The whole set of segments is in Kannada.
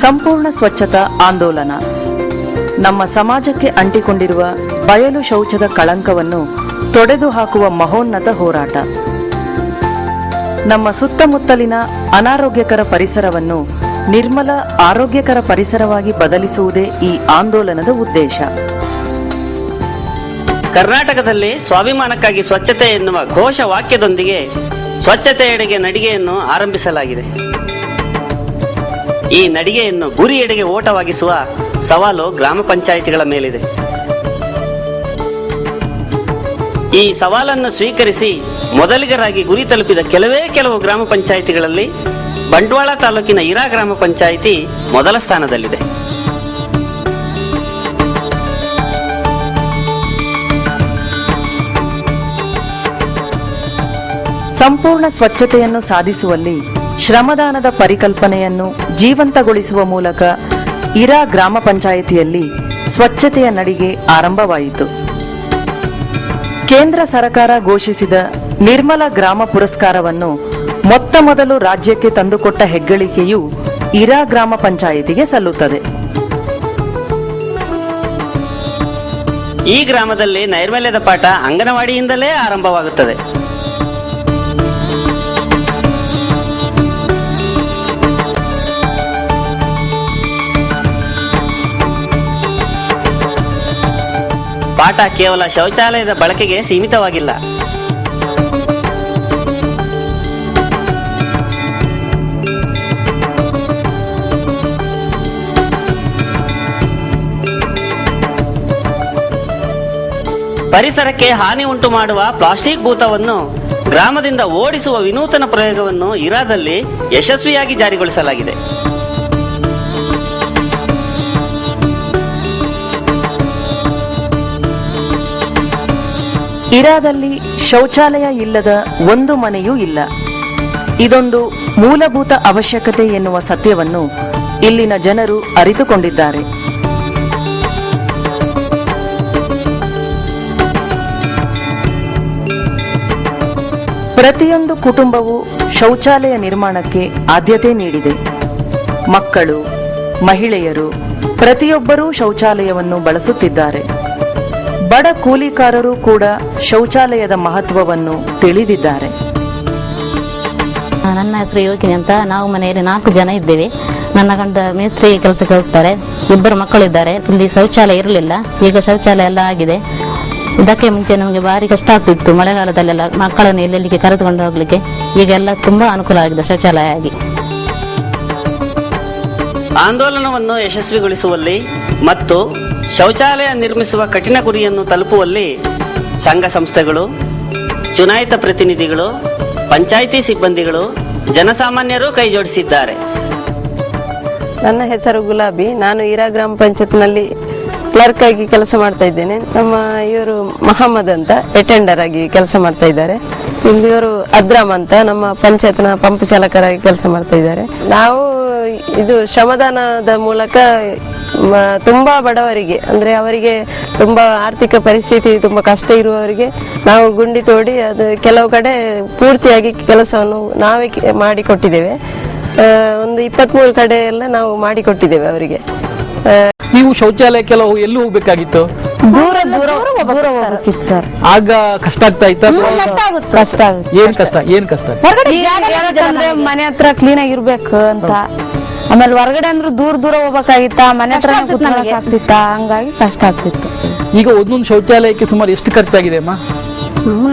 ಸಂಪೂರ್ಣ ಸ್ವಚ್ಛತಾ ಆಂದೋಲನ ನಮ್ಮ ಸಮಾಜಕ್ಕೆ ಅಂಟಿಕೊಂಡಿರುವ ಬಯಲು ಶೌಚದ ಕಳಂಕವನ್ನು ತೊಡೆದು ಹಾಕುವ ಮಹೋನ್ನತ ಹೋರಾಟ. ನಮ್ಮ ಸುತ್ತಮುತ್ತಲಿನ ಅನಾರೋಗ್ಯಕರ ಪರಿಸರವನ್ನು ನಿರ್ಮಲ ಆರೋಗ್ಯಕರ ಪರಿಸರವಾಗಿ ಬದಲಿಸುವುದೇ ಈ ಆಂದೋಲನದ ಉದ್ದೇಶ. ಕರ್ನಾಟಕದಲ್ಲಿ ಸ್ವಾಭಿಮಾನಕ್ಕಾಗಿ ಸ್ವಚ್ಛತೆ ಎನ್ನುವ ಘೋಷ ವಾಕ್ಯದೊಂದಿಗೆ ಸ್ವಚ್ಛತೆಯೆಡೆಗೆ ನಡಿಗೆಯನ್ನು ಆರಂಭಿಸಲಾಗಿದೆ. ಈ ನಡಿಗೆಯನ್ನು ಗುರಿಯೆಡೆಗೆ ಓಟವಾಗಿಸುವ ಸವಾಲು ಗ್ರಾಮ ಪಂಚಾಯಿತಿಗಳ ಮೇಲಿದೆ. ಈ ಸವಾಲನ್ನು ಸ್ವೀಕರಿಸಿ ಮೊದಲಿಗರಾಗಿ ಗುರಿ ತಲುಪಿದ ಕೆಲವು ಗ್ರಾಮ ಪಂಚಾಯಿತಿಗಳಲ್ಲಿ ಬಂಟ್ವಾಳ ತಾಲೂಕಿನ ಇರಾ ಗ್ರಾಮ ಪಂಚಾಯಿತಿ ಮೊದಲ ಸ್ಥಾನದಲ್ಲಿದೆ. ಸಂಪೂರ್ಣ ಸ್ವಚ್ಛತೆಯನ್ನು ಸಾಧಿಸುವಲ್ಲಿ ಶ್ರಮದಾನದ ಪರಿಕಲ್ಪನೆಯನ್ನು ಜೀವಂತಗೊಳಿಸುವ ಮೂಲಕ ಇರಾ ಗ್ರಾಮ ಪಂಚಾಯಿತಿಯಲ್ಲಿ ಸ್ವಚ್ಛತೆಯ ನಡಿಗೆ ಆರಂಭವಾಯಿತು. ಕೇಂದ್ರ ಸರ್ಕಾರ ಘೋಷಿಸಿದ ನಿರ್ಮಲ ಗ್ರಾಮ ಪುರಸ್ಕಾರವನ್ನು ಮೊತ್ತ ಮೊದಲು ರಾಜ್ಯಕ್ಕೆ ತಂದುಕೊಟ್ಟ ಹೆಗ್ಗಳಿಕೆಯು ಇರಾ ಗ್ರಾಮ ಪಂಚಾಯಿತಿಗೆ ಸಲ್ಲುತ್ತದೆ. ಈ ಗ್ರಾಮದಲ್ಲಿ ನೈರ್ಮಲ್ಯದ ಪಾಠ ಅಂಗನವಾಡಿಯಿಂದಲೇ ಆರಂಭವಾಗುತ್ತದೆ. ಪಾಠ ಕೇವಲ ಶೌಚಾಲಯದ ಬಳಕೆಗೆ ಸೀಮಿತವಾಗಿಲ್ಲ. ಪರಿಸರಕ್ಕೆ ಹಾನಿ ಉಂಟು ಮಾಡುವ ಪ್ಲಾಸ್ಟಿಕ್ ಭೂತವನ್ನು ಗ್ರಾಮದಿಂದ ಓಡಿಸುವ ವಿನೂತನ ಪ್ರಯೋಗವನ್ನು ಇರಾದಲ್ಲಿ ಯಶಸ್ವಿಯಾಗಿ ಜಾರಿಗೊಳಿಸಲಾಗಿದೆ. ಇರಾದಲ್ಲಿ ಶೌಚಾಲಯ ಇಲ್ಲದ ಒಂದು ಮನೆಯೂ ಇಲ್ಲ. ಇದೊಂದು ಮೂಲಭೂತ ಅವಶ್ಯಕತೆ ಎನ್ನುವ ಸತ್ಯವನ್ನು ಇಲ್ಲಿನ ಜನರು ಅರಿತುಕೊಂಡಿದ್ದಾರೆ. ಪ್ರತಿಯೊಂದು ಕುಟುಂಬವು ಶೌಚಾಲಯ ನಿರ್ಮಾಣಕ್ಕೆ ಆದ್ಯತೆ ನೀಡಿದೆ. ಮಕ್ಕಳು, ಮಹಿಳೆಯರು ಪ್ರತಿಯೊಬ್ಬರೂ ಶೌಚಾಲಯವನ್ನು ಬಳಸುತ್ತಿದ್ದಾರೆ. ಬಡ ಕೂಲಿಕಾರರು ಕೂಡ ಶೌಚಾಲಯದ ಮಹತ್ವವನ್ನು ತಿಳಿದಿದ್ದಾರೆ. ನನ್ನ ಹೆಸರು ಯೋಗಿನಿ ಅಂತ. ನಾವು ಮನೆಯಲ್ಲಿ 4 ಜನ ಇದ್ದೇವೆ. ನನ್ನ ಗಂಡ ಮೇಸ್ತ್ರಿ ಕೆಲಸಕ್ಕೆ ಹೋಗ್ತಾರೆ. 2 ಮಕ್ಕಳಿದ್ದಾರೆ. ಇಲ್ಲಿ ಶೌಚಾಲಯ ಇರಲಿಲ್ಲ, ಈಗ ಶೌಚಾಲಯ ಎಲ್ಲ ಆಗಿದೆ. ಇದಕ್ಕೆ ಮುಂಚೆ ನಮಗೆ ಭಾರಿ ಕಷ್ಟ ಆಗ್ತಿತ್ತು. ಮಳೆಗಾಲದಲ್ಲೆಲ್ಲ ಮಕ್ಕಳನ್ನು ಎಲ್ಲೆಲ್ಲಿಗೆ ಕರೆದುಕೊಂಡು ಹೋಗ್ಲಿಕ್ಕೆ. ಈಗ ಎಲ್ಲ ತುಂಬಾ ಅನುಕೂಲ ಆಗಿದೆ ಶೌಚಾಲಯ ಆಗಿ. ಆಂದೋಲನವನ್ನು ಯಶಸ್ವಿಗೊಳಿಸುವಲ್ಲಿ ಮತ್ತು ಶೌಚಾಲಯ ನಿರ್ಮಿಸುವ ಕಠಿಣ ಗುರಿಯನ್ನು ತಲುಪುವಲ್ಲಿ ಸಂಘ ಸಂಸ್ಥೆಗಳು, ಚುನಾಯಿತ ಪ್ರತಿನಿಧಿಗಳು, ಪಂಚಾಯಿತಿ ಸಿಬ್ಬಂದಿಗಳು, ಜನಸಾಮಾನ್ಯರು ಕೈಜೋಡಿಸಿದ್ದಾರೆ. ನನ್ನ ಹೆಸರು ಗುಲಾಬಿ. ನಾನು ಇರಾ ಗ್ರಾಮ ಪಂಚಾಯತ್ನಲ್ಲಿ ಕ್ಲರ್ಕ್ ಆಗಿ ಕೆಲಸ ಮಾಡ್ತಾ ಇದ್ದೇನೆ. ನಮ್ಮ ಇವರು ಮಹಮ್ಮದ್ ಅಂತ ಅಟೆಂಡರ್ ಆಗಿ ಕೆಲಸ ಮಾಡ್ತಾ ಇದ್ದಾರೆ. ಇವರು ಅದ್ರಾಮ್ ಅಂತ ನಮ್ಮ ಪಂಚಾಯತ್ನ ಪಂಪ್ ಚಾಲಕರಾಗಿ ಕೆಲಸ ಮಾಡ್ತಾ ಇದ್ದಾರೆ. ನಾವು ಇದು ಶ್ರಮದಾನದ ಮೂಲಕ ತುಂಬಾ ಬಡವರಿಗೆ, ಅಂದ್ರೆ ಅವರಿಗೆ ತುಂಬಾ ಆರ್ಥಿಕ ಪರಿಸ್ಥಿತಿ ತುಂಬಾ ಕಷ್ಟ ಇರುವವರಿಗೆ ನಾವು ಗುಂಡಿ ತೋಡಿ ಅದು ಕೆಲವು ಕಡೆ ಪೂರ್ತಿಯಾಗಿ ಕೆಲಸವನ್ನು ನಾವೇ ಮಾಡಿಕೊಟ್ಟಿದ್ದೇವೆ. ಒಂದು 23 ಕಡೆ ಎಲ್ಲ ನಾವು ಮಾಡಿಕೊಟ್ಟಿದ್ದೇವೆ ಅವರಿಗೆ. ನೀವು ಶೌಚಾಲಯಕ್ಕೆಲ್ಲ ಎಲ್ಲಿ ಹೋಗ್ಬೇಕಾಗಿತ್ತು? ದೂರ ದೂರ ದೂರ ಹೋಗ್ಬೇಕಿತ್ತು ಸರ್. ಆಗ ಕಷ್ಟ ಆಗ್ತಾ ಇತ್ತ? ಕಷ್ಟ ಆಗುತ್ತೆ. ಏನ್ ಕಷ್ಟ? ಮನೆ ಹತ್ರ ಕ್ಲೀನ್ ಆಗಿರ್ಬೇಕು ಅಂತ. ಆಮೇಲೆ ಹೊರಗಡೆ ಅಂದ್ರೆ ದೂರ ದೂರ ಹೋಗ್ಬೇಕಾಗಿತ್ತ, ಮನೆ ಹತ್ರ ಆಗ್ತಿತ್ತ, ಹಂಗಾಗಿ ಕಷ್ಟ ಆಗ್ತಿತ್ತು. ಈಗ ಒಂದೊಂದು ಶೌಚಾಲಯಕ್ಕೆ ಸುಮಾರು ಎಷ್ಟು ಖರ್ಚಾಗಿದೆ ಅಮ್ಮ?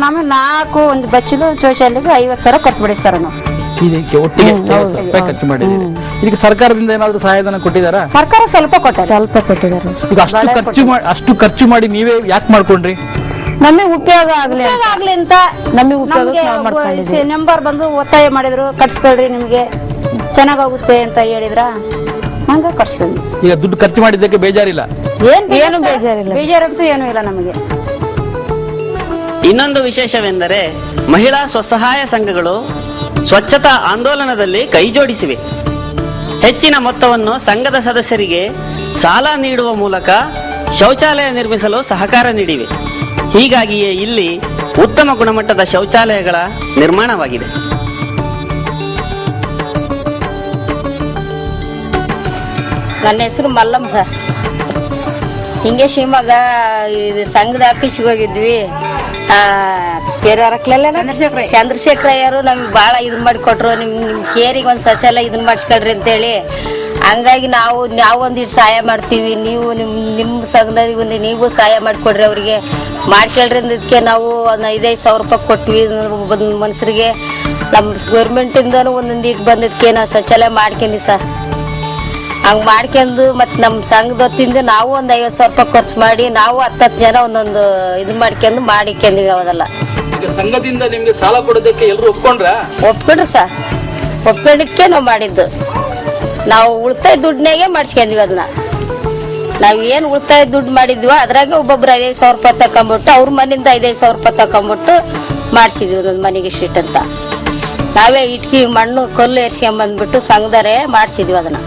ನಮಗೆ 4 ಒಂದು ಬಚ್ಚಲು ಶೌಚಾಲಯಕ್ಕೆ 50,000 ಖರ್ಚು ಮಾಡಿ ಸರ್. ನಾವು ಇದಕ್ಕೆ ಒಟ್ಟಿಗೆ 50,000 ರೂಪಾಯಿ ಖರ್ಚು ಮಾಡಿದ್ದೀರಿ. ಇದಕ್ಕೆ ಸರ್ಕಾರದಿಂದ ಏನಾದ್ರು ಸಹಾಯಧನ ಕೊಟ್ಟಿದ್ದಾರಾ? ಸರ್ಕಾರ ಸ್ವಲ್ಪ ಕೊಟ್ಟಿದ್ದಾರೆ. ಈಗ ಅಷ್ಟು ಖರ್ಚು ಮಾಡಿ ನೀವೇ ಯಾಕೆ ಮಾಡ್ಕೊಂಡ್ರಿ? ನಮಗೆ ಉಪಯೋಗ ಆಗ್ಲಿ ಅಂತ ನಮಗೆ ನಂಬರ್ ಬಂದು ಒತ್ತಾಯ ಮಾಡಿದ್ರು, ಕಟ್ಸ್ಕೊಳ್ರಿ ನಿಮ್ಗೆ ಚೆನ್ನಾಗುತ್ತೆ ಅಂತ ಹೇಳಿದ್ರ, ಹಂಗ ಕಟ್ಸ್ಕೊಂಡ್ವಿ. ಈಗ ದುಡ್ಡು ಖರ್ಚು ಮಾಡಿದ್ದಕ್ಕೆ ಬೇಜಾರಿಲ್ಲ? ಏನು ಬೇಜಾರಂತೂ ಏನೂ ಇಲ್ಲ ನಮಗೆ. ಇನ್ನೊಂದು ವಿಶೇಷವೆಂದರೆ ಮಹಿಳಾ ಸ್ವಸಹಾಯ ಸಂಘಗಳು ಸ್ವಚ್ಛತಾ ಆಂದೋಲನದಲ್ಲಿ ಕೈಜೋಡಿಸಿವೆ. ಹೆಚ್ಚಿನ ಮೊತ್ತವನ್ನು ಸಂಘದ ಸದಸ್ಯರಿಗೆ ಸಾಲ ನೀಡುವ ಮೂಲಕ ಶೌಚಾಲಯ ನಿರ್ಮಿಸಲು ಸಹಕಾರ ನೀಡಿವೆ. ಹೀಗಾಗಿಯೇ ಇಲ್ಲಿ ಉತ್ತಮ ಗುಣಮಟ್ಟದ ಶೌಚಾಲಯಗಳ ನಿರ್ಮಾಣವಾಗಿದೆ. ನನ್ನ ಹೆಸರು ಮಲ್ಲಮ್ಮ ಸರ್. ಹಿಂಗೆ ಶಿವಮೊಗ್ಗ ಇದು ಸಂಘದ ಆಫೀಸ್ಗೆ ಹೋಗಿದ್ವಿ. ಚಂದ್ರಶೇಖರಯ್ಯರು ನಮ್ಗೆ ಭಾಳ ಇದನ್ನ ಮಾಡಿಕೊಟ್ರು. ನಿಮ್ಮ ಕೇರಿಗೆ ಒಂದು ಶೌಚಾಲಯ ಇದನ್ನ ಮಾಡಿಸ್ಕೊಳ್ರಿ ಅಂತೇಳಿ. ಹಂಗಾಗಿ ನಾವು ಒಂದಿಷ್ಟು ಸಹಾಯ ಮಾಡ್ತೀವಿ, ನೀವು ನಿಮ್ಮ ಸಂಘದಲ್ಲಿ ನೀವು ಸಹಾಯ ಮಾಡಿಕೊಡ್ರಿ ಅವರಿಗೆ ಮಾಡ್ಕೊಳ್ರಿ ಅಂದಿದ್ದಕ್ಕೆ ನಾವು ಒಂದು 5,000 ರೂಪಾಯಿ ಕೊಟ್ವಿ ಮನುಷ್ಯರಿಗೆ. ನಮ್ಮ ಗೌರ್ಮೆಂಟಿಂದನೂ ಒಂದೊಂದಿಟ್ಟು ಬಂದಿದ್ದಕ್ಕೆ ನಾವು ಶೌಚಾಲಯ ಮಾಡ್ಕೊಂಡ್ವಿ ಸರ್. ಹಂಗೆ ಮಾಡ್ಕೊಂಡು ಮತ್ತು ನಮ್ಮ ಸಂಘದ ಹೊತ್ತಿಂದ ನಾವು ಒಂದು 50,000 ರೂಪಾಯಿ ಖರ್ಚು ಮಾಡಿ ನಾವು 10 ಜನ ಒಂದೊಂದು ಇದು ಮಾಡಿಕೊಂಡ್ವಿ ಅವೆಲ್ಲ. ಈಗ ಸಂಘದಿಂದ ನಿಮ್ಗೆ ಸಾಲ ಕೊಡೋದಕ್ಕೆ ಎಲ್ಲರೂ ಒಪ್ಕೊಂಡ್ರಿ ಸರ್. ಒಪ್ಕೊಂಡಿದ್ದಕ್ಕೆ ನಾವು ಮಾಡಿದ್ದು. ನಾವು ಉಳಿತಾಯ ದುಡ್ಡಿನಾಗೆ ಮಾಡಿಸ್ಕೊಂಡ್ವಿ ಅದನ್ನ. ನಾವು ಏನು ಉಳಿತಾಯ ದುಡ್ಡು ಮಾಡಿದ್ವೋ ಅದ್ರಾಗೆ ಒಬ್ಬೊಬ್ರು 5,000 ರೂಪಾಯಿ ತಕೊಂಬಿಟ್ಟು ಅವ್ರ ಮನೆಯಿಂದ 5,000 ರೂಪಾಯಿ ತಕೊಂಬಿಟ್ಟು ಮಾಡಿಸಿದ್ವಿ ಒಂದೊಂದು ಮನೆಗೆ ಶೀಟ್ ಅಂತ. ನಾವೇ ಇಟ್ಕಿ ಮಣ್ಣು ಕಲ್ಲು ಎರ್ಸ್ಕೊಂಬಂದ್ಬಿಟ್ಟು ಸಂಘದಾರೆ ಮಾಡಿಸಿದ್ವಿ ಅದನ್ನ.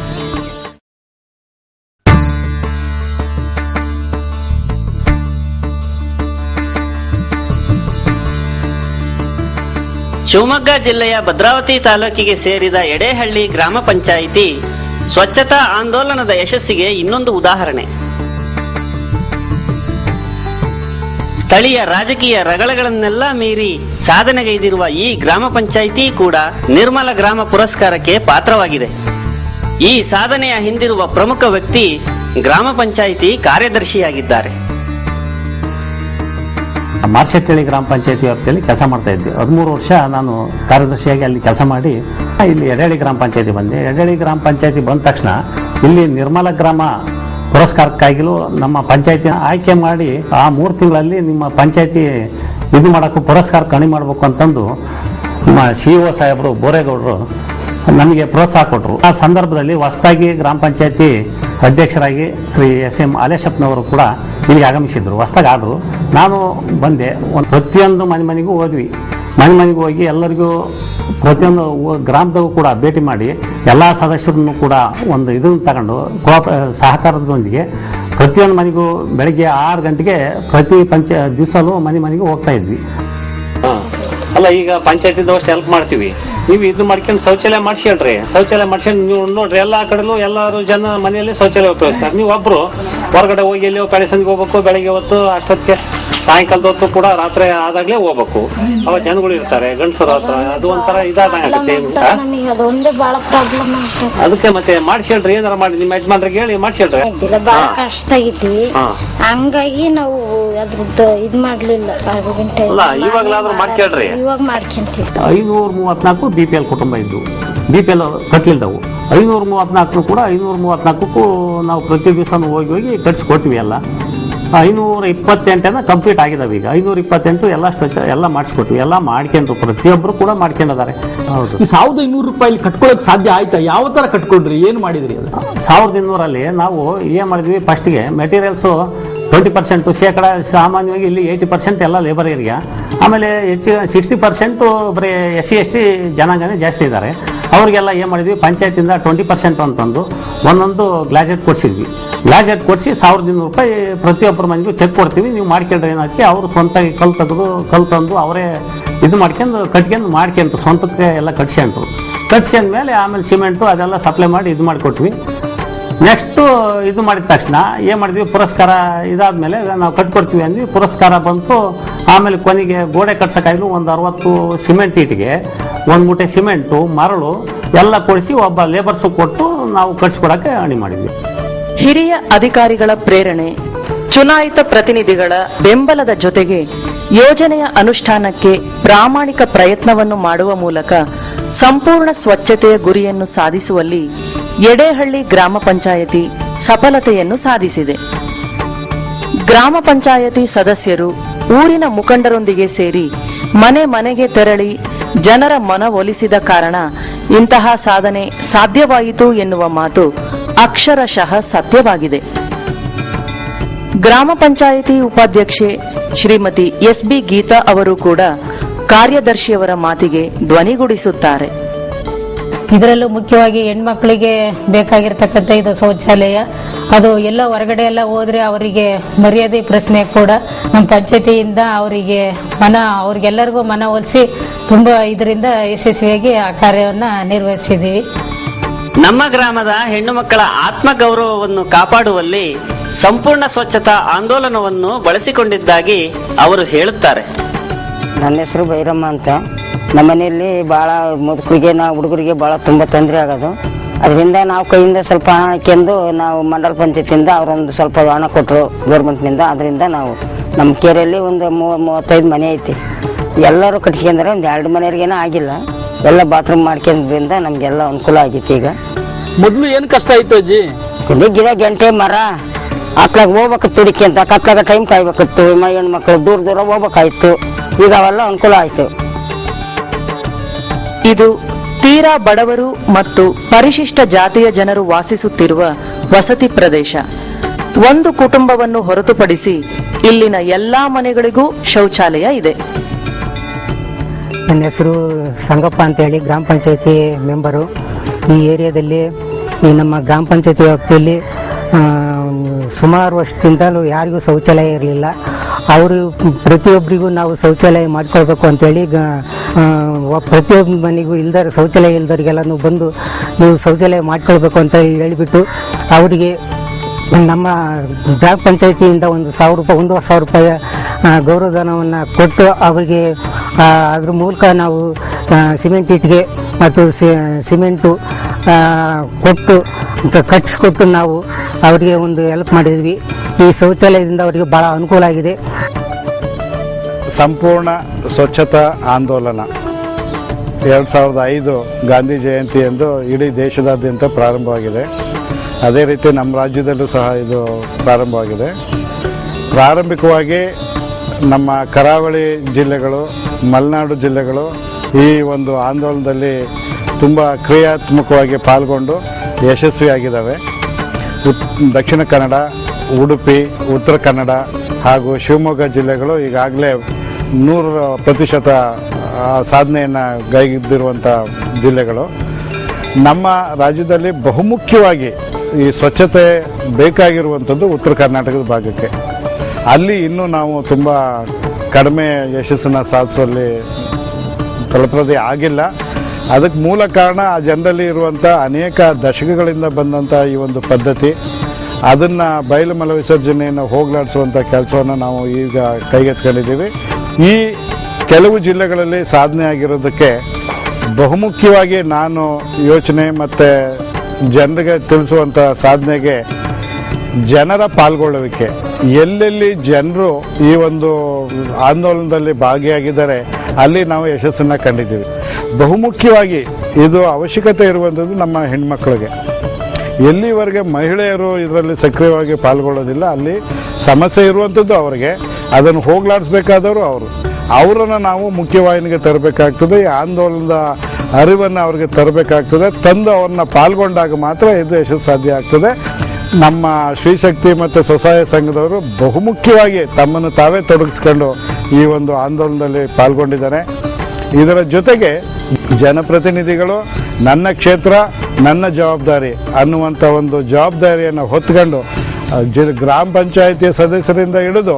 ಶಿವಮೊಗ್ಗ ಜಿಲ್ಲೆಯ ಭದ್ರಾವತಿ ತಾಲೂಕಿಗೆ ಸೇರಿದ ಎಡೇಹಳ್ಳಿ ಗ್ರಾಮ ಪಂಚಾಯಿತಿ ಸ್ವಚ್ಛತಾ ಆಂದೋಲನದ ಯಶಸ್ಸಿಗೆ ಇನ್ನೊಂದು ಉದಾಹರಣೆ. ಸ್ಥಳೀಯ ರಾಜಕೀಯ ರಗಳಗಳನ್ನೆಲ್ಲ ಮೀರಿ ಸಾಧನೆಗೈದಿರುವ ಈ ಗ್ರಾಮ ಪಂಚಾಯಿತಿ ಕೂಡ ನಿರ್ಮಲ ಗ್ರಾಮ ಪುರಸ್ಕಾರಕ್ಕೆ ಪಾತ್ರವಾಗಿದೆ. ಈ ಸಾಧನೆಯ ಹಿಂದಿರುವ ಪ್ರಮುಖ ವ್ಯಕ್ತಿ ಗ್ರಾಮ ಪಂಚಾಯಿತಿ ಕಾರ್ಯದರ್ಶಿಯಾಗಿದ್ದಾರೆ. ಮಾರ್ಶೆಟ್ಟಳ್ಳಿ ಗ್ರಾಮ ಪಂಚಾಯತಿ ವ್ಯಾಪ್ತಿಯಲ್ಲಿ ಕೆಲಸ ಮಾಡ್ತಾ ಇದ್ದೆ. 13 ವರ್ಷ ನಾನು ಕಾರ್ಯದರ್ಶಿಯಾಗಿ ಅಲ್ಲಿ ಕೆಲಸ ಮಾಡಿ ಇಲ್ಲಿ ಎಡಹಳ್ಳಿ ಗ್ರಾಮ ಪಂಚಾಯತಿ ಬಂದೆ. ಎಡಹಳ್ಳಿ ಗ್ರಾಮ ಪಂಚಾಯತಿ ಬಂದ ತಕ್ಷಣ ಇಲ್ಲಿ ನಿರ್ಮಲ ಗ್ರಾಮ ಪುರಸ್ಕಾರಕ್ಕಾಗಿಲೂ ನಮ್ಮ ಪಂಚಾಯತಿ ಆಯ್ಕೆ ಮಾಡಿ ಆ 3 ತಿಂಗಳಲ್ಲಿ ನಿಮ್ಮ ಪಂಚಾಯತಿ ಇದು ಮಾಡೋಕ್ಕೂ ಪುರಸ್ಕಾರ ಕಣಿ ಮಾಡಬೇಕು ಅಂತಂದು ನಮ್ಮ CEO ಸಾಹೇಬರು ಬೋರೇಗೌಡರು ನಮಗೆ ಪ್ರೋತ್ಸಾಹ ಕೊಟ್ಟರು. ಆ ಸಂದರ್ಭದಲ್ಲಿ ಹೊಸದಾಗಿ ಗ್ರಾಮ ಪಂಚಾಯತಿ ಅಧ್ಯಕ್ಷರಾಗಿ ಶ್ರೀ SM ಹಾಲೇಶಪ್ಪನವರು ಕೂಡ ಇಲ್ಲಿಗೆ ಆಗಮಿಸಿದ್ರು. ಹೊಸದಾಗಿ ಆದರು. ನಾನು ಬಂದೆ. ಪ್ರತಿಯೊಂದು ಮನೆಗೂ ಹೋದ್ವಿ. ಮನೆಗೆ ಹೋಗಿ ಎಲ್ಲರಿಗೂ ಪ್ರತಿಯೊಂದು ಗ್ರಾಮದಾಗೂ ಕೂಡ ಭೇಟಿ ಮಾಡಿ ಎಲ್ಲ ಸದಸ್ಯರನ್ನು ಕೂಡ ಒಂದು ಇದನ್ನು ತಗೊಂಡು ಸಹಕಾರದೊಂದಿಗೆ ಪ್ರತಿಯೊಂದು ಮನೆಗೂ ಬೆಳಗ್ಗೆ 6 ಗಂಟೆಗೆ ಪ್ರತಿ ದಿವಸಲೂ ಮನೆಗೆ ಹೋಗ್ತಾ ಇದ್ವಿ. ಅಲ್ಲ, ಈಗ ಪಂಚಾಯತಿಂದ ಅಷ್ಟು ಹೆಲ್ಪ್ ಮಾಡ್ತೀವಿ, ನೀವು ಇದು ಮಾಡ್ಕೊಂಡು ಶೌಚಾಲಯ ಮಾಡಿಸ್ಕೊಳ್ರಿ. ಶೌಚಾಲಯ ಮಾಡ್ಕೊಂಡು ನೀವು ನೋಡ್ರಿ, ಎಲ್ಲ ಕಡೆಲೂ ಎಲ್ಲರೂ ಜನ ಮನೆಯಲ್ಲಿ ಶೌಚಾಲಯ ಉಪಯೋಗಿಸ್ತಾರೆ. ನೀವು ಒಬ್ರು ಹೊರಗಡೆ ಹೋಗಿ ಎಲ್ಲಿ ಪೆಳೆಸನ್ಗೆ ಹೋಗ್ಬೇಕು, ಬೆಳಗ್ಗೆ ಹೊತ್ತು ಅಷ್ಟೊತ್ತಿಗೆ ಸಾಯಂಕಾಲದ ಹೊತ್ತು ಕೂಡ ರಾತ್ರಿ ಆದಾಗ್ಲೇ ಹೋಗ್ಬೇಕು. ಅವ ಜನಗಳು ಇರ್ತಾರೆ, ಗಂಡಸರು ಹತ್ರ, ಅದು ಒಂಥರ ಇದಾಗುತ್ತೆ. ಅದಕ್ಕೆ ಮತ್ತೆ ಮಾಡಿಸ್ಕೊಳ್ರಿ, ಏನಾರ ಮಾಡಿ ನಿಮ್ಮ ಯಜಮಾನ್ರಿಗೆ ಹೇಳಿ ಮಾಡಿಸ್ಕೊಳ್ರಿ. ಬಹಳ ಕಷ್ಟ ಆಗಿದ್ವಿ, ಹಂಗಾಗಿ ನಾವು ಅದ್ರದ್ದು ಇದ್ ಮಾಡ್ಲಿಲ್ಲ. ಇವಾಗ್ಲಾದ್ರೂ ಮಾಡ್ಕೊಳ್ರಿ. ಇವಾಗ ಮಾಡ್ಕೊಂತೀವಿ. 534 BPL ಕುಟುಂಬ ಇದ್ದು, BPL ಕಟ್ಲಿಲ್ದವು. 534 ಕೂಡ 534ಕ್ಕೂ ನಾವು ಪ್ರತಿ ದಿವಸ ಹೋಗಿ ಕಟ್ಸ್ಕೊಟ್ವಿ. ಎಲ್ಲ 528 ಕಂಪ್ಲೀಟ್ ಆಗಿದಾವೆ. ಈಗ 528 ಎಲ್ಲ ಮಾಡಿಸ್ಕೊಟ್ವಿ. ಎಲ್ಲ ಮಾಡ್ಕೊಂಡ್ರು, ಪ್ರತಿಯೊಬ್ಬರು ಕೂಡ ಮಾಡ್ಕೊಂಡಿದ್ದಾರೆ. ಹೌದು. ಈ 1,200 ರೂಪಾಯಿ ಕಟ್ಕೊಳಕ್ ಸಾಧ್ಯ ಆಯ್ತಾ? ಯಾವ ತರ ಕಟ್ಕೊಂಡ್ರಿ, ಏನು ಮಾಡಿದ್ರಿ? 1,200 ನಾವು ಏನ್ ಮಾಡಿದ್ವಿ, ಫಸ್ಟ್ಗೆ ಮೆಟೀರಿಯಲ್ಸು 20% ಶೇಕಡ, ಸಾಮಾನ್ಯವಾಗಿ ಇಲ್ಲಿ 80% ಎಲ್ಲ ಲೇಬರ್ ಏರಿಯಾ. ಆಮೇಲೆ ಹೆಚ್ಚು 60% ಬರೀ SC ST ಜನಾಂಗನೇ ಜಾಸ್ತಿ ಇದ್ದಾರೆ. ಅವ್ರಿಗೆಲ್ಲ ಏನು ಮಾಡಿದ್ವಿ, ಪಂಚಾಯತಿಂದ 20% ಅಂತಂದು ಒಂದೊಂದು ಗ್ಲಾಜೆಟ್ ಕೊಡಿಸಿದ್ವಿ. ಗ್ಲಾಜೆಟ್ ಕೊಡಿಸಿ 1,200 ರೂಪಾಯಿ ಪ್ರತಿಯೊಬ್ಬರ ಮನೆಗೂ ಚೆಕ್ ಕೊಡ್ತೀವಿ, ನೀವು ಮಾಡ್ಕೊಂಡ್ರೆ ಏನಕ್ಕೆ. ಅವರು ಸ್ವಂತ ಕಲ್ ತಂದು ಅವರೇ ಇದು ಮಾಡ್ಕೊಂಡು ಸ್ವಂತಕ್ಕೆ ಎಲ್ಲ ಕಟ್ಸ್ಕೊಂಡ್ಮೇಲೆ ಆಮೇಲೆ ಸಿಮೆಂಟು ಅದೆಲ್ಲ ಸಪ್ಲೈ ಮಾಡಿ ಇದು ಮಾಡಿಕೊಟ್ವಿ. ನೆಕ್ಸ್ಟು ಇದು ಮಾಡಿದ ತಕ್ಷಣ ಏನು ಮಾಡಿದ್ವಿ, ಪುರಸ್ಕಾರ ಇದಾದ್ಮೇಲೆ ನಾವು ಕಟ್ಕೊಡ್ತೀವಿ ಅಂದ್ವಿ. ಪುರಸ್ಕಾರ ಬಂತು. ಆಮೇಲೆ ಕೊನೆಗೆ ಗೋಡೆ ಕಟ್ಸೋಕ್ಕಾಗಲು ಒಂದು 60 ಸಿಮೆಂಟ್ ಇಟ್ಟಿಗೆ, 1 ಮೂಟೆ ಸಿಮೆಂಟು, ಮರಳು ಎಲ್ಲ ಕೊಡಿಸಿ ಒಬ್ಬ ಲೇಬರ್ಸು ಕೊಟ್ಟು ನಾವು ಕಟ್ಸ್ಕೊಡಕ್ಕೆ ಅಣಿ ಮಾಡಿದ್ವಿ. ಹಿರಿಯ ಅಧಿಕಾರಿಗಳ ಪ್ರೇರಣೆ, ಚುನಾಯಿತ ಪ್ರತಿನಿಧಿಗಳ ಬೆಂಬಲದ ಜೊತೆಗೆ ಯೋಜನೆಯ ಅನುಷ್ಠಾನಕ್ಕೆ ಪ್ರಾಮಾಣಿಕ ಪ್ರಯತ್ನವನ್ನು ಮಾಡುವ ಮೂಲಕ ಸಂಪೂರ್ಣ ಸ್ವಚ್ಛತೆಯ ಗುರಿಯನ್ನು ಸಾಧಿಸುವಲ್ಲಿ ಎಡೇಹಳ್ಳಿ ಗ್ರಾಮ ಪಂಚಾಯತಿ ಸಫಲತೆಯನ್ನು ಸಾಧಿಸಿದೆ. ಗ್ರಾಮ ಪಂಚಾಯತಿ ಸದಸ್ಯರು ಊರಿನ ಮುಖಂಡರೊಂದಿಗೆ ಸೇರಿ ಮನೆಗೆ ತೆರಳಿ ಜನರ ಮನವೊಲಿಸಿದ ಕಾರಣ ಇಂತಹ ಸಾಧನೆ ಸಾಧ್ಯವಾಯಿತು ಎನ್ನುವ ಮಾತು ಅಕ್ಷರಶಃ ಸತ್ಯವಾಗಿದೆ. ಗ್ರಾಮ ಪಂಚಾಯಿತಿ ಉಪಾಧ್ಯಕ್ಷೆ ಶ್ರೀಮತಿ SB ಗೀತಾ ಅವರು ಕೂಡ ಕಾರ್ಯದರ್ಶಿಯವರ ಮಾತಿಗೆ ಧ್ವನಿಗೂಡಿಸುತ್ತಾರೆ. ಇದರಲ್ಲೂ ಮುಖ್ಯವಾಗಿ ಹೆಣ್ಮಕ್ಳಿಗೆ ಬೇಕಾಗಿರ್ತಕ್ಕಂಥ ಇದು ಶೌಚಾಲಯ. ಅದು ಎಲ್ಲ ಹೊರಗಡೆ ಎಲ್ಲ ಹೋದ್ರೆ ಅವರಿಗೆ ಮರ್ಯಾದೆ ಪ್ರಶ್ನೆ ಕೂಡ ನಮ್ಮ ಪಂಚಾಯತಿಯಿಂದ ಅವ್ರಿಗೆಲ್ಲರಿಗೂ ಮನವೊಲಿಸಿ ತುಂಬ ಇದರಿಂದ ಯಶಸ್ವಿಯಾಗಿ ಆ ಕಾರ್ಯವನ್ನು ನಿರ್ವಹಿಸಿದ್ದೀವಿ. ನಮ್ಮ ಗ್ರಾಮದ ಹೆಣ್ಣು ಮಕ್ಕಳ ಆತ್ಮಗೌರವವನ್ನು ಕಾಪಾಡುವಲ್ಲಿ ಸಂಪೂರ್ಣ ಸ್ವಚ್ಛತಾ ಆಂದೋಲನವನ್ನು ಬಳಸಿಕೊಂಡಿದ್ದಾಗಿ ಅವರು ಹೇಳುತ್ತಾರೆ. ನನ್ನ ಹೆಸರು ಭೈರಮ್ಮ ಅಂತ. ನಮ್ಮ ಮನೆಯಲ್ಲಿ ಭಾಳ ಮುದುಕರಿಗೆ ನಾವು ಹುಡುಗರಿಗೆ ಭಾಳ ತುಂಬ ತೊಂದರೆ ಆಗೋದು. ಅದರಿಂದ ನಾವು ಕೈಯಿಂದ ಸ್ವಲ್ಪ ಹಣ ಹಾಕ್ಯಂದು ನಾವು ಮಂಡಲ ಪಂಚಾಯತಿಯಿಂದ ಅವರೊಂದು ಸ್ವಲ್ಪ ಹಣ ಕೊಟ್ಟರು ಗೌರ್ಮೆಂಟ್ನಿಂದ. ಅದರಿಂದ ನಾವು ನಮ್ಮ ಕೇರಿಯಲ್ಲಿ ಒಂದು 35 ಮನೆ ಐತಿ. ಎಲ್ಲರೂ ಕಟ್ಸ್ಕೊಂಡ್ರೆ ಒಂದು 2 ಮನೆಯವ್ರಿಗೇನೋ ಆಗಿಲ್ಲ. ಎಲ್ಲ ಬಾತ್ರೂಮ್ ಮಾಡ್ಕೊಂಡ್ರಿಂದ ನಮಗೆಲ್ಲ ಅನುಕೂಲ ಆಗೈತಿ. ಈಗ ಮೊದಲು ಏನು ಕಷ್ಟ ಆಯ್ತು ಅಜ್ಜಿ? ಇಲ್ಲಿ ಗಿಡ ಗಂಟೆ ಮರ ಅಕ್ಲಾಗ ಹೋಗ್ಬೇಕಿತ್ತು ಹುಡುಕಿ ಕತ್ಲಾಗ ಟೈಮ್ ಕಾಯ್ಬೇಕಿತ್ತು. ಹೆಣ್ಮಕ್ಳು ದೂರ ದೂರ ಹೋಗ್ಬೇಕಾಯ್ತು. ಈಗ ಅವೆಲ್ಲ ಅನುಕೂಲ ಆಯ್ತು. ಇದು ತೀರಾ ಬಡವರು ಮತ್ತು ಪರಿಶಿಷ್ಟ ಜಾತಿಯ ಜನರು ವಾಸಿಸುತ್ತಿರುವ ವಸತಿ ಪ್ರದೇಶ. ಒಂದು ಕುಟುಂಬವನ್ನು ಹೊರತುಪಡಿಸಿ ಇಲ್ಲಿನ ಎಲ್ಲಾ ಮನೆಗಳಿಗೂ ಶೌಚಾಲಯ ಇದೆ. ನನ್ನ ಹೆಸರು ಸಂಗಪ್ಪ ಅಂತೇಳಿ, ಗ್ರಾಮ ಪಂಚಾಯತಿ ಮೆಂಬರು. ಈ ಏರಿಯಾದಲ್ಲಿ ಈ ನಮ್ಮ ಗ್ರಾಮ ಪಂಚಾಯತಿ ವ್ಯಾಪ್ತಿಯಲ್ಲಿ ಸುಮಾರು ವರ್ಷದಿಂದಲೂ ಯಾರಿಗೂ ಶೌಚಾಲಯ ಇರಲಿಲ್ಲ. ಅವರು ಪ್ರತಿಯೊಬ್ಬರಿಗೂ ನಾವು ಶೌಚಾಲಯ ಮಾಡ್ಕೊಳ್ಬೇಕು ಅಂತೇಳಿ ಪ್ರತಿಯೊಬ್ಬ ಮನೆಗೂ ಶೌಚಾಲಯ ಇಲ್ದವ್ರಿಗೆಲ್ಲನೂ ಬಂದು ನೀವು ಶೌಚಾಲಯ ಮಾಡ್ಕೊಳ್ಬೇಕು ಅಂತ ಹೇಳಿಬಿಟ್ಟು ಅವರಿಗೆ ನಮ್ಮ ಗ್ರಾಮ ಪಂಚಾಯತಿಯಿಂದ 1,000 ರೂಪಾಯಿ 1,500 ರೂಪಾಯಿ ಗೌರವಧನವನ್ನು ಕೊಟ್ಟು ಅವರಿಗೆ ಅದ್ರ ಮೂಲಕ ನಾವು ಸಿಮೆಂಟ್ ಇಟ್ಟಿಗೆ ಮತ್ತು ಸಿಮೆಂಟು ಕೊಟ್ಟು ಕಟ್ಟಿಸ್ಕೊಟ್ಟು ನಾವು ಅವರಿಗೆ ಒಂದು ಹೆಲ್ಪ್ ಮಾಡಿದ್ವಿ. ಈ ಶೌಚಾಲಯದಿಂದ ಅವರಿಗೆ ಭಾಳ ಅನುಕೂಲ ಆಗಿದೆ. ಸಂಪೂರ್ಣ ಸ್ವಚ್ಛತಾ ಆಂದೋಲನ 2005 ಗಾಂಧಿ ಜಯಂತಿಯಂದು ಇಡೀ ದೇಶದಾದ್ಯಂತ ಪ್ರಾರಂಭವಾಗಿದೆ. ಅದೇ ರೀತಿ ನಮ್ಮ ರಾಜ್ಯದಲ್ಲೂ ಸಹ ಇದು ಪ್ರಾರಂಭವಾಗಿದೆ. ಪ್ರಾರಂಭಿಕವಾಗಿ ನಮ್ಮ ಕರಾವಳಿ ಜಿಲ್ಲೆಗಳು, ಮಲೆನಾಡು ಜಿಲ್ಲೆಗಳು ಈ ಒಂದು ಆಂದೋಲನದಲ್ಲಿ ತುಂಬ ಕ್ರಿಯಾತ್ಮಕವಾಗಿ ಪಾಲ್ಗೊಂಡು ಯಶಸ್ವಿಯಾಗಿದ್ದಾವೆ. ದಕ್ಷಿಣ ಕನ್ನಡ, ಉಡುಪಿ, ಉತ್ತರ ಕನ್ನಡ ಹಾಗೂ ಶಿವಮೊಗ್ಗ ಜಿಲ್ಲೆಗಳು ಈಗಾಗಲೇ 100% ಸಾಧನೆಯನ್ನು ಗೈದಿರುವಂಥ ಜಿಲ್ಲೆಗಳು. ನಮ್ಮ ರಾಜ್ಯದಲ್ಲಿ ಬಹುಮುಖ್ಯವಾಗಿ ಈ ಸ್ವಚ್ಛತೆ ಬೇಕಾಗಿರುವಂಥದ್ದು ಉತ್ತರ ಕರ್ನಾಟಕದ ಭಾಗಕ್ಕೆ. ಅಲ್ಲಿ ಇನ್ನೂ ನಾವು ತುಂಬ ಕಡಿಮೆ ಯಶಸ್ಸನ್ನು ಸಾಧಿಸುವಲ್ಲಿ ಫಲಪ್ರದಿ ಆಗಿಲ್ಲ. ಅದಕ್ಕೆ ಮೂಲ ಕಾರಣ ಆ ಜನರಲ್ಲಿ ಇರುವಂಥ ಅನೇಕ ದಶಕಗಳಿಂದ ಬಂದಂಥ ಈ ಒಂದು ಪದ್ಧತಿ. ಅದನ್ನು ಬಯಲು ಮಲ ವಿಸರ್ಜನೆಯನ್ನು ಹೋಗಲಾಡಿಸುವಂಥ ಕೆಲಸವನ್ನು ನಾವು ಈಗ ಕೈಗೆತ್ಕೊಂಡಿದ್ದೀವಿ. ಈ ಕೆಲವು ಜಿಲ್ಲೆಗಳಲ್ಲಿ ಸಾಧನೆ ಆಗಿರೋದಕ್ಕೆ ಬಹುಮುಖ್ಯವಾಗಿ ನಾನು ಯೋಚನೆ ಮತ್ತು ಜನರಿಗೆ ತಿಳಿಸುವಂಥ ಸಾಧನೆಗೆ ಜನರ ಪಾಲ್ಗೊಳ್ಳುವಿಕೆ. ಎಲ್ಲೆಲ್ಲಿ ಜನರು ಈ ಒಂದು ಆಂದೋಲನದಲ್ಲಿ ಭಾಗಿಯಾಗಿದ್ದಾರೆ ಅಲ್ಲಿ ನಾವು ಯಶಸ್ಸನ್ನು ಕಂಡಿದ್ದೀವಿ. ಬಹುಮುಖ್ಯವಾಗಿ ಇದು ಅವಶ್ಯಕತೆ ಇರುವಂಥದ್ದು ನಮ್ಮ ಹೆಣ್ಮಕ್ಳಿಗೆ. ಎಲ್ಲಿವರೆಗೆ ಮಹಿಳೆಯರು ಇದರಲ್ಲಿ ಸಕ್ರಿಯವಾಗಿ ಪಾಲ್ಗೊಳ್ಳೋದಿಲ್ಲ ಅಲ್ಲಿ ಸಮಸ್ಯೆ ಇರುವಂಥದ್ದು ಅವರಿಗೆ. ಅದನ್ನು ಹೋಗಲಾಡಿಸ್ಬೇಕಾದವರು ಅವರನ್ನು ನಾವು ಮುಖ್ಯವಾಹಿನಿಗೆ ತರಬೇಕಾಗ್ತದೆ. ಈ ಆಂದೋಲನದ ಅರಿವನ್ನು ಅವ್ರಿಗೆ ತರಬೇಕಾಗ್ತದೆ. ತಂದು ಅವ್ರನ್ನ ಪಾಲ್ಗೊಂಡಾಗ ಮಾತ್ರ ಇದು ಯಶಸ್ಸು ಸಾಧ್ಯ ಆಗ್ತದೆ. ನಮ್ಮ ಶ್ರೀಶಕ್ತಿ ಮತ್ತು ಸ್ವಸಹಾಯ ಸಂಘದವರು ಬಹುಮುಖ್ಯವಾಗಿ ತಮ್ಮನ್ನು ತಾವೇ ತೊಡಗಿಸ್ಕೊಂಡು ಈ ಒಂದು ಆಂದೋಲನದಲ್ಲಿ ಪಾಲ್ಗೊಂಡಿದ್ದಾರೆ. ಇದರ ಜೊತೆಗೆ ಜನಪ್ರತಿನಿಧಿಗಳು ನನ್ನ ಕ್ಷೇತ್ರ ನನ್ನ ಜವಾಬ್ದಾರಿ ಅನ್ನುವಂಥ ಒಂದು ಜವಾಬ್ದಾರಿಯನ್ನು ಹೊತ್ಕೊಂಡು ಗ್ರಾಮ ಪಂಚಾಯಿತಿಯ ಸದಸ್ಯರಿಂದ ಹಿಡಿದು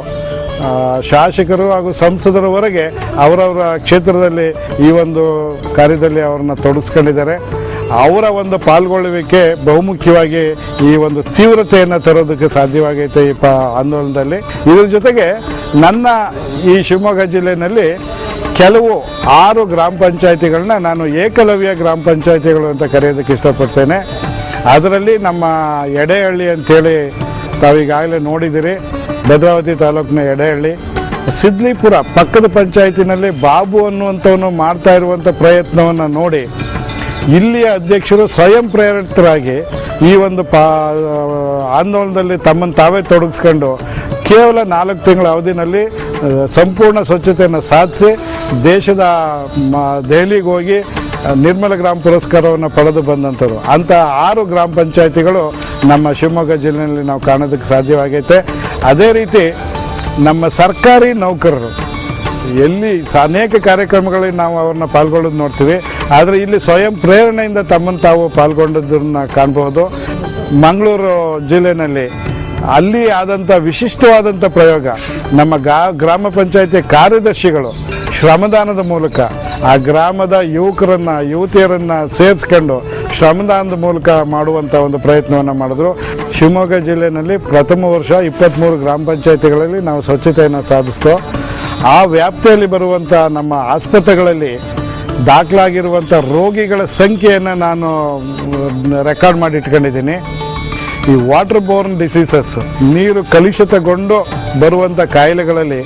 ಶಾಸಕರು ಹಾಗೂ ಸಂಸದರವರೆಗೆ ಅವರವರ ಕ್ಷೇತ್ರದಲ್ಲಿ ಈ ಒಂದು ಕಾರ್ಯದಲ್ಲಿ ಅವರನ್ನ ತೊಡಗಿಸ್ಕೊಂಡಿದ್ದಾರೆ. ಅವರ ಒಂದು ಪಾಲ್ಗೊಳ್ಳುವಿಕೆ ಬಹುಮುಖ್ಯವಾಗಿ ಈ ಒಂದು ತೀವ್ರತೆಯನ್ನು ತರೋದಕ್ಕೆ ಸಾಧ್ಯವಾಗೈತೆ ಈ ಆಂದೋಲನದಲ್ಲಿ. ಇದರ ಜೊತೆಗೆ ನನ್ನ ಈ ಶಿವಮೊಗ್ಗ ಜಿಲ್ಲೆಯಲ್ಲಿ ಕೆಲವು 6 ಗ್ರಾಮ ಪಂಚಾಯಿತಿಗಳನ್ನ ನಾನು ಏಕಲವ್ಯ ಗ್ರಾಮ ಪಂಚಾಯಿತಿಗಳು ಅಂತ ಕರೆಯೋದಕ್ಕೆ ಇಷ್ಟಪಡ್ತೇನೆ. ಅದರಲ್ಲಿ ನಮ್ಮ ಎಡೆಹಳ್ಳಿ ಅಂಥೇಳಿ ತಾವೀಗಾಗಲೇ ನೋಡಿದ್ದೀರಿ, ಭದ್ರಾವತಿ ತಾಲೂಕಿನ ಎಡೆಹಳ್ಳಿ. ಸಿದ್ಲಿಪುರ ಪಕ್ಕದ ಪಂಚಾಯತಿನಲ್ಲಿ ಬಾಬು ಅನ್ನುವಂಥವನು ಮಾಡ್ತಾ ಇರುವಂಥ ಪ್ರಯತ್ನವನ್ನು ನೋಡಿ ಇಲ್ಲಿಯ ಅಧ್ಯಕ್ಷರು ಸ್ವಯಂ ಪ್ರೇರಿತರಾಗಿ ಈ ಒಂದು ಆಂದೋಲನದಲ್ಲಿ ತಮ್ಮನ್ನು ತಾವೇ ತೊಡಗಿಸ್ಕೊಂಡು ಕೇವಲ 4 ತಿಂಗಳ ಅವಧಿನಲ್ಲಿ ಸಂಪೂರ್ಣ ಸ್ವಚ್ಛತೆಯನ್ನು ಸಾಧಿಸಿ ದೇಶದ ದೆಹಲಿಗೆ ಹೋಗಿ ನಿರ್ಮಲ ಗ್ರಾಮ ಪುರಸ್ಕಾರವನ್ನು ಪಡೆದು ಬಂದಂಥವ್ರು. ಅಂಥ 6 ಗ್ರಾಮ ಪಂಚಾಯಿತಿಗಳು ನಮ್ಮ ಶಿವಮೊಗ್ಗ ಜಿಲ್ಲೆಯಲ್ಲಿ ನಾವು ಕಾಣೋದಕ್ಕೆ ಸಾಧ್ಯವಾಗೈತೆ. ಅದೇ ರೀತಿ ನಮ್ಮ ಸರ್ಕಾರಿ ನೌಕರರು ಎಲ್ಲಿ ಅನೇಕ ಕಾರ್ಯಕ್ರಮಗಳಲ್ಲಿ ನಾವು ಅವ್ರನ್ನ ಪಾಲ್ಗೊಳ್ಳೋದು ನೋಡ್ತೀವಿ. ಆದರೆ ಇಲ್ಲಿ ಸ್ವಯಂ ಪ್ರೇರಣೆಯಿಂದ ತಮ್ಮನ್ನು ತಾವು ಪಾಲ್ಗೊಂಡದನ್ನ ಕಾಣಬಹುದು. ಮಂಗಳೂರು ಜಿಲ್ಲೆಯಲ್ಲಿ ಅಲ್ಲಿ ಆದಂಥ ವಿಶಿಷ್ಟವಾದಂಥ ಪ್ರಯೋಗ ನಮ್ಮ ಗ್ರಾಮ ಪಂಚಾಯತಿ ಕಾರ್ಯದರ್ಶಿಗಳು ಶ್ರಮದಾನದ ಮೂಲಕ ಆ ಗ್ರಾಮದ ಯುವಕರನ್ನು ಯುವತಿಯರನ್ನು ಸೇರಿಸ್ಕೊಂಡು ಶ್ರಮದಾನದ ಮೂಲಕ ಮಾಡುವಂಥ ಒಂದು ಪ್ರಯತ್ನವನ್ನು ಮಾಡಿದ್ರು. ಶಿವಮೊಗ್ಗ ಜಿಲ್ಲೆಯಲ್ಲಿ ಪ್ರಥಮ ವರ್ಷ 23 ಗ್ರಾಮ ಪಂಚಾಯತಿಗಳಲ್ಲಿ ನಾವು ಸ್ವಚ್ಛತೆಯನ್ನು ಸಾಧಿಸ್ತೋ. ಆ ವ್ಯಾಪ್ತಿಯಲ್ಲಿ ಬರುವಂಥ ನಮ್ಮ ಆಸ್ಪತ್ರೆಗಳಲ್ಲಿ ದಾಖಲಾಗಿರುವಂಥ ರೋಗಿಗಳ ಸಂಖ್ಯೆಯನ್ನು ನಾನು ರೆಕಾರ್ಡ್ ಮಾಡಿ ಇಟ್ಕೊಂಡಿದ್ದೀನಿ. ಈ ವಾಟರ್ ಬೋರ್ನ್ ಡಿಸೀಸಸ್, ನೀರು ಕಲುಷಿತಗೊಂಡು ಬರುವಂಥ ಕಾಯಿಲೆಗಳಲ್ಲಿ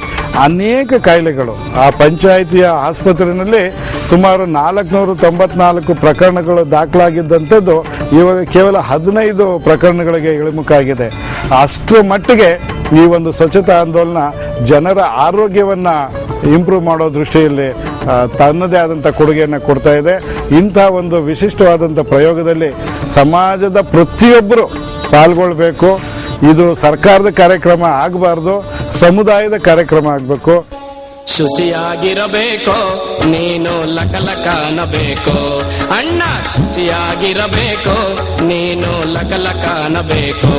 ಅನೇಕ ಕಾಯಿಲೆಗಳು ಆ ಪಂಚಾಯಿತಿಯ ಆಸ್ಪತ್ರೆಯಲ್ಲಿ ಸುಮಾರು 494 ಪ್ರಕರಣಗಳು ದಾಖಲಾಗಿದ್ದಂಥದ್ದು ಇವಾಗ ಕೇವಲ 15 ಪ್ರಕರಣಗಳಿಗೆ ಇಳಿಮುಖ ಆಗಿದೆ. ಅಷ್ಟರ ಮಟ್ಟಿಗೆ ಈ ಒಂದು ಸ್ವಚ್ಛತಾ ಆಂದೋಲನ ಜನರ ಆರೋಗ್ಯವನ್ನು ಇಂಪ್ರೂವ್ ಮಾಡೋ ದೃಷ್ಟಿಯಲ್ಲಿ ತನ್ನದೇ ಆದಂಥ ಕೊಡುಗೆಯನ್ನು ಕೊಡ್ತಾ ಇದೆ. ಇಂಥ ಒಂದು ವಿಶಿಷ್ಟವಾದಂಥ ಪ್ರಯೋಗದಲ್ಲಿ ಸಮಾಜದ ಪ್ರತಿಯೊಬ್ಬರು ಪಾಲ್ಗೊಳ್ಬೇಕು. ಇದು ಸರ್ಕಾರದ ಕಾರ್ಯಕ್ರಮ ಆಗಬಾರ್ದು, ಸಮುದಾಯದ ಕಾರ್ಯಕ್ರಮ ಆಗಬೇಕು. ಶುಚಿಯಾಗಿರಬೇಕು, ನೀನು ಲಕಲಕ ಅನ್ನಬೇಕು ಅಣ್ಣ. ಶುಚಿಯಾಗಿರಬೇಕು, ನೀನು ಲಕಲಕ ಅನ್ನಬೇಕು.